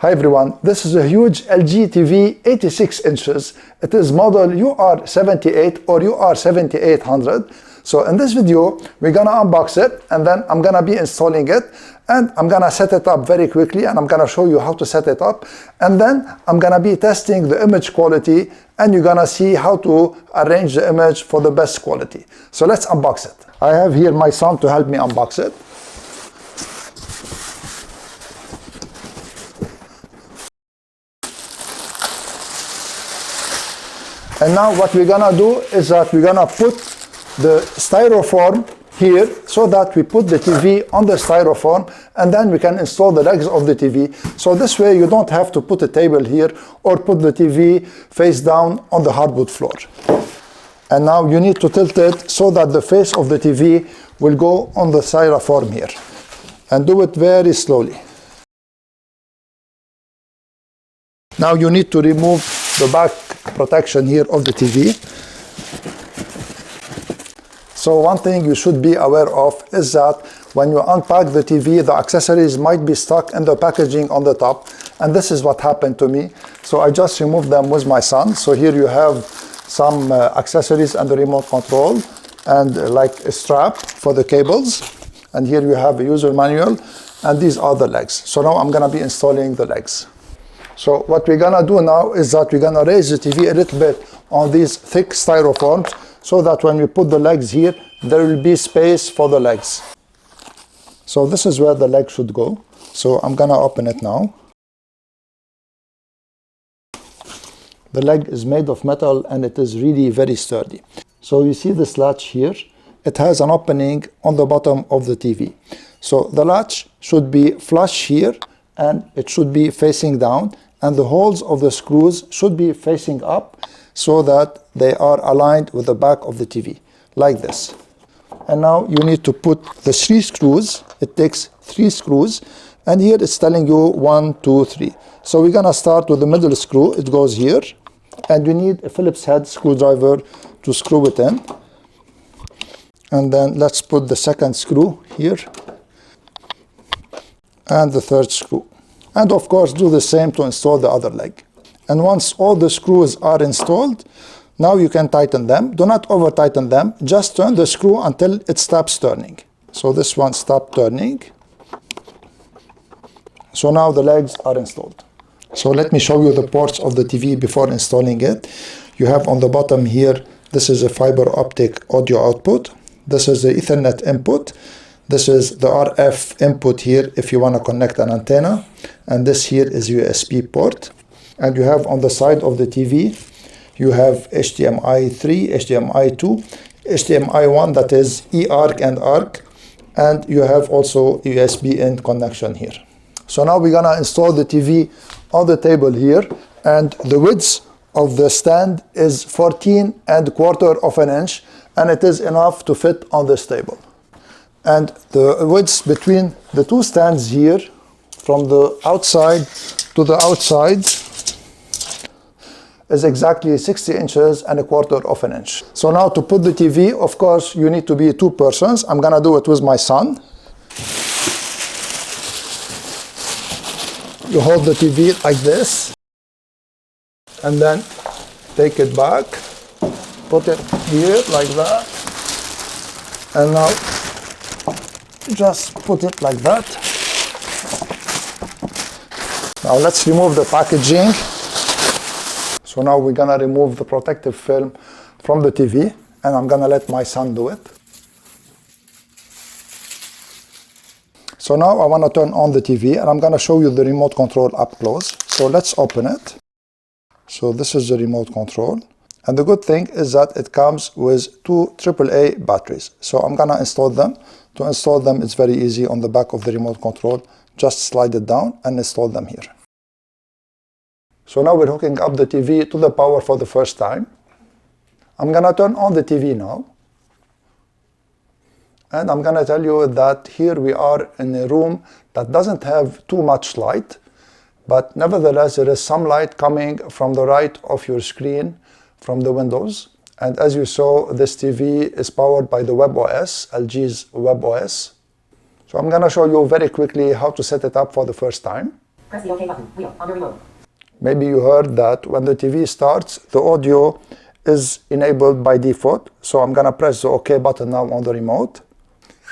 Hi everyone, this is a huge LG TV 86 inches. It is model UR78 or UR7800. So in this video, we're gonna unbox it and then I'm gonna be installing it and I'm gonna set it up very quickly and I'm gonna show you how to set it up. And then I'm gonna be testing the image quality and you're gonna see how to arrange the image for the best quality. So let's unbox it. I have here my son to help me unbox it. And now what we're gonna do is that we're gonna put the styrofoam here so that we put the TV on the styrofoam and then we can install the legs of the TV. So this way you don't have to put a table here or put the TV face down on the hardwood floor. And now you need to tilt it so that the face of the TV will go on the styrofoam here. And do it very slowly. Now you need to remove the back protection here of the TV. So one thing you should be aware of is that when you unpack the TV, the accessories might be stuck in the packaging on the top, and this is what happened to me. So I just removed them with my son. So here you have some accessories and the remote control and like a strap for the cables, and here you have a user manual, and these are the legs. So now I'm gonna be installing the legs. So what we're gonna do now is that we're gonna raise the TV a little bit on these thick styrofoams so that when we put the legs here, there will be space for the legs. So this is where the leg should go. So I'm gonna open it now. The leg is made of metal and it is really very sturdy. So you see this latch here, it has an opening on the bottom of the TV. So the latch should be flush here and it should be facing down, and the holes of the screws should be facing up so that they are aligned with the back of the TV, like this. And now you need to put the 3 screws. It takes 3 screws, and here it's telling you 1, 2, 3. So we're gonna start with the middle screw. It goes here, and you need a Phillips head screwdriver to screw it in. And then let's put the second screw here, and the third screw. And of course do the same to install the other leg. And once all the screws are installed, now you can tighten them. Do not over tighten them, just turn the screw until it stops turning. So this one stopped turning. So now the legs are installed. So let me show you the ports of the TV before installing it. You have on the bottom here, this is a fiber optic audio output. This is the Ethernet input. This is the RF input here if you want to connect an antenna. And this here is USB port. And you have on the side of the TV, you have HDMI 3, HDMI 2, HDMI 1, that is eARC and ARC. And you have also USB in connection here. So now we're gonna install the TV on the table here. And the width of the stand is 14¼ inch, and it is enough to fit on this table. And the width between the 2 stands here, from the outside to the outside, is exactly 60¼ inch. So now to put the TV, of course, you need to be 2 persons. I'm gonna do it with my son. You hold the TV like this, and then take it back, put it here like that, and now just put it like that. Now let's remove the packaging. So now we're gonna remove the protective film from the TV, and I'm gonna let my son do it. So now I wanna turn on the TV, and I'm gonna show you the remote control up close. So let's open it. So this is the remote control. And the good thing is that it comes with 2 AAA batteries. So I'm gonna install them. To install them, it's very easy on the back of the remote control. Just slide it down and install them here. So now we're hooking up the TV to the power for the first time. I'm gonna turn on the TV now. And I'm gonna tell you that here we are in a room that doesn't have too much light, but nevertheless there is some light coming from the right of your screen from the windows. And as you saw, this TV is powered by the WebOS, LG's WebOS. So I'm gonna show you very quickly how to set it up for the first time. Press the OK button. Wheel on your remote. Maybe you heard that when the TV starts, the audio is enabled by default. So I'm gonna press the OK button now on the remote.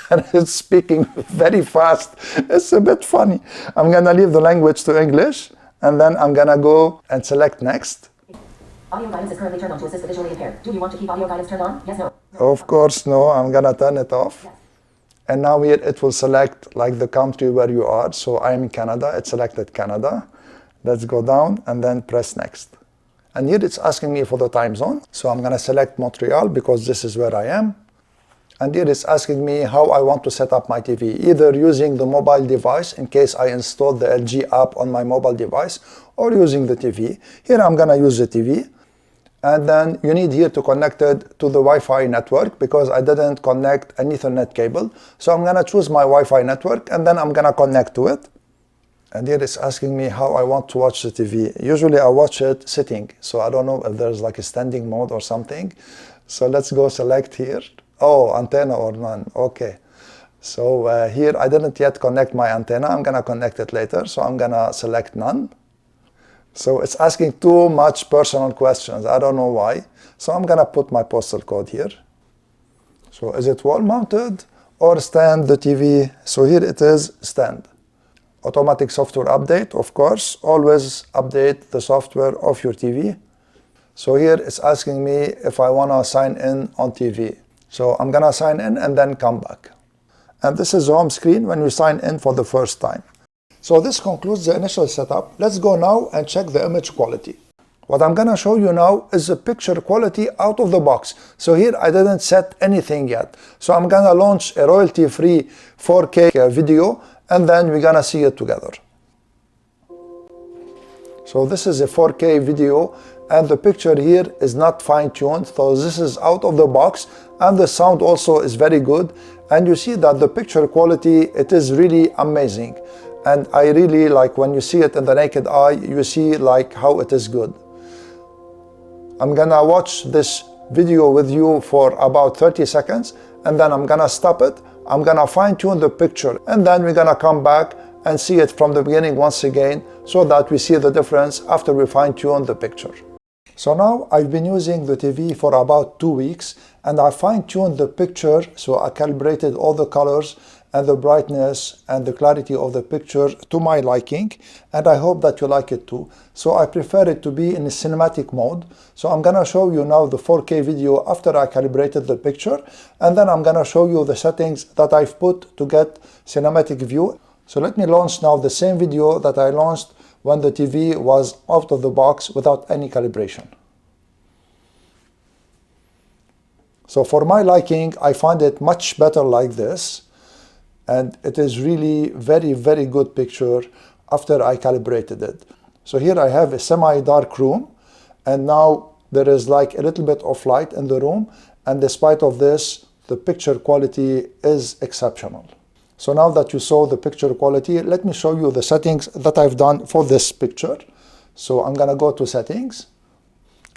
And it's speaking very fast. It's a bit funny. I'm gonna leave the language to English, and then I'm gonna go and select next. Audio guidance is currently turned on to assist the visually impaired. Do you want to keep audio guidance turned on? Yes, no. Of course, no. I'm gonna turn it off. Yes. And now here it will select like the country where you are. So I'm in Canada. It selected Canada. Let's go down and then press next. And here it's asking me for the time zone. So I'm gonna select Montreal because this is where I am. And here it's asking me how I want to set up my TV, either using the mobile device in case I installed the LG app on my mobile device, or using the TV. Here I'm gonna use the TV. And then you need here to connect it to the Wi-Fi network because I didn't connect an Ethernet cable. So I'm gonna choose my Wi-Fi network and then I'm gonna connect to it. And here it's asking me how I want to watch the TV. Usually I watch it sitting. So I don't know if there's like a standing mode or something. So let's go select here. Oh, antenna or none. Okay. So here I didn't yet connect my antenna. I'm gonna connect it later. So I'm gonna select none. So it's asking too much personal questions. I don't know why. So I'm gonna put my postal code here. So is it wall mounted or stand the TV? So here it is stand. Automatic software update, of course. Always update the software of your TV. So here it's asking me if I wanna sign in on TV. So I'm gonna sign in and then come back. And this is the home screen when you sign in for the first time. So this concludes the initial setup. Let's go now and check the image quality. What I'm gonna show you now is the picture quality out of the box. So here I didn't set anything yet. So I'm gonna launch a royalty-free 4K video and then we're gonna see it together. So this is a 4K video and the picture here is not fine-tuned. So this is out of the box and the sound also is very good. And you see that the picture quality, it is really amazing. And I really like when you see it in the naked eye, you see like how it is good. I'm gonna watch this video with you for about 30 seconds and then I'm gonna stop it. I'm gonna fine tune the picture and then we're gonna come back and see it from the beginning once again so that we see the difference after we fine tune the picture. So now I've been using the TV for about 2 weeks and I fine tuned the picture, so I calibrated all the colors and the brightness and the clarity of the picture to my liking, and I hope that you like it too. So I prefer it to be in a cinematic mode. So I'm gonna show you now the 4K video after I calibrated the picture, and then I'm gonna show you the settings that I've put to get cinematic view. So let me launch now the same video that I launched when the TV was out of the box without any calibration. So for my liking, I find it much better like this. And it is really very, very good picture after I calibrated it. So here I have a semi-dark room and now there is like a little bit of light in the room, and despite of this, the picture quality is exceptional. So now that you saw the picture quality, let me show you the settings that I've done for this picture. So I'm gonna go to settings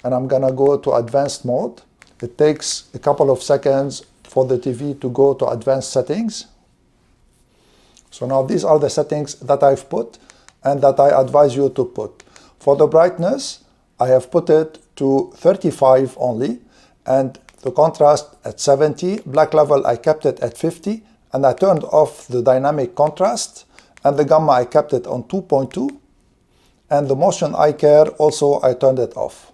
and I'm gonna go to advanced mode. It takes a couple of seconds for the TV to go to advanced settings. So now these are the settings that I've put and that I advise you to put. For the brightness, I have put it to 35 only, and the contrast at 70, black level I kept it at 50, and I turned off the dynamic contrast, and the gamma I kept it on 2.2, and the motion eye care also I turned it off.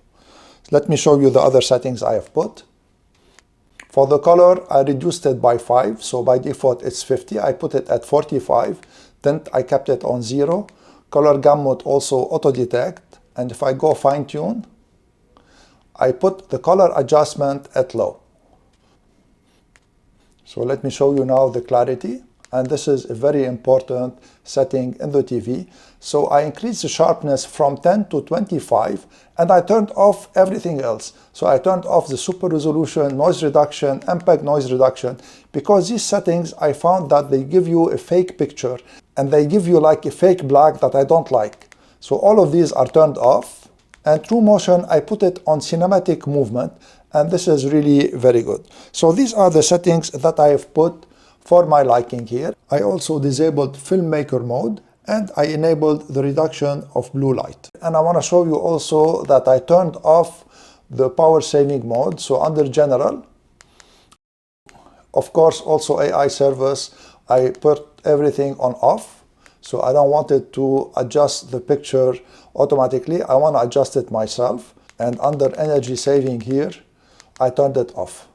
Let me show you the other settings I have put. For the color, I reduced it by 5, so by default it's 50. I put it at 45. Tint, I kept it on 0. Color gamut also auto-detect. And if I go fine-tune, I put the color adjustment at low. So let me show you now the clarity. And this is a very important setting in the TV. So I increased the sharpness from 10 to 25 and I turned off everything else. So I turned off the super resolution, noise reduction, MPEG noise reduction, because these settings I found that they give you a fake picture and they give you like a fake black that I don't like. So all of these are turned off, and True Motion I put it on cinematic movement, and this is really very good. So these are the settings that I have put for my liking here. I also disabled filmmaker mode, and I enabled the reduction of blue light. And I want to show you also that I turned off the power saving mode. So under general, of course, also AI service, I put everything on off. So I don't want it to adjust the picture automatically. I want to adjust it myself. And under energy saving here, I turned it off.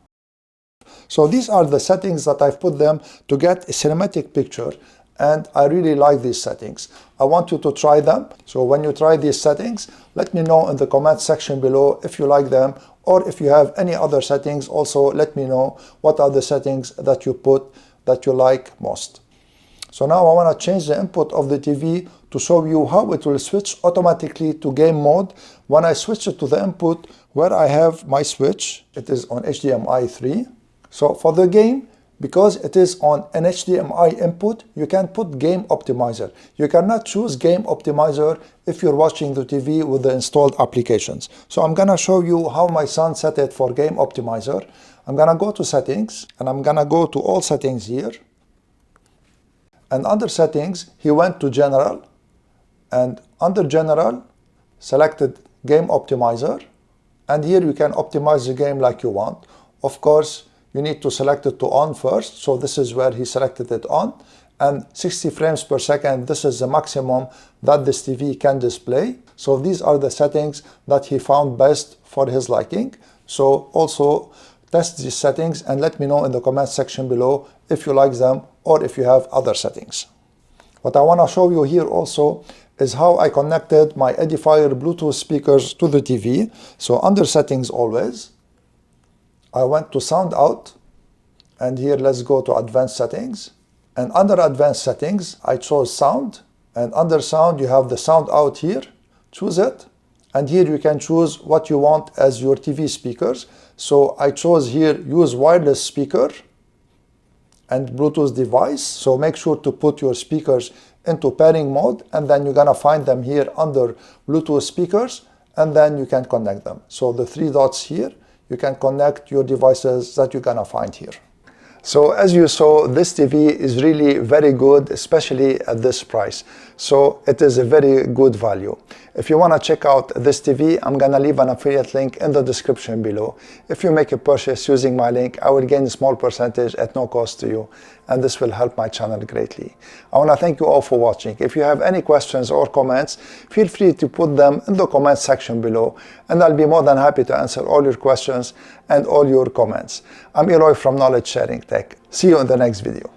So these are the settings that I've put them to get a cinematic picture, and I really like these settings. I want you to try them. So when you try these settings, let me know in the comment section below if you like them, or if you have any other settings, also let me know what are the settings that you put that you like most. So now I want to change the input of the TV to show you how it will switch automatically to game mode. When I switch it to the input where I have my switch, it is on HDMI 3. So for the game, because it is on an HDMI input, you can put game optimizer. You cannot choose game optimizer if you're watching the TV with the installed applications. So I'm gonna show you how my son set it for game optimizer. I'm gonna go to settings, and I'm gonna go to all settings here. And under settings, he went to general, and under general, selected game optimizer. And here you can optimize the game like you want. Of course, you need to select it to on first. So this is where he selected it on. And 60 frames per second, this is the maximum that this TV can display. So these are the settings that he found best for his liking. So also test these settings and let me know in the comment section below if you like them or if you have other settings. What I want to show you here also is how I connected my Edifier Bluetooth speakers to the TV. So under settings always, I went to sound out, and here let's go to advanced settings. And under advanced settings, I chose sound, and under sound you have the sound out here. Choose it, and here you can choose what you want as your TV speakers. So I chose here use wireless speaker and Bluetooth device. So make sure to put your speakers into pairing mode, and then you're gonna find them here under Bluetooth speakers, and then you can connect them. So the three dots here, you can connect your devices that you're gonna find here. So as you saw, this TV is really very good, especially at this price. So it is a very good value. If you want to check out this TV, I'm going to leave an affiliate link in the description below. If you make a purchase using my link, I will gain a small percentage at no cost to you, and this will help my channel greatly. I want to thank you all for watching. If you have any questions or comments, feel free to put them in the comment section below, and I'll be more than happy to answer all your questions and all your comments. I'm Eloy from Knowledge Sharing Tech. See you in the next video.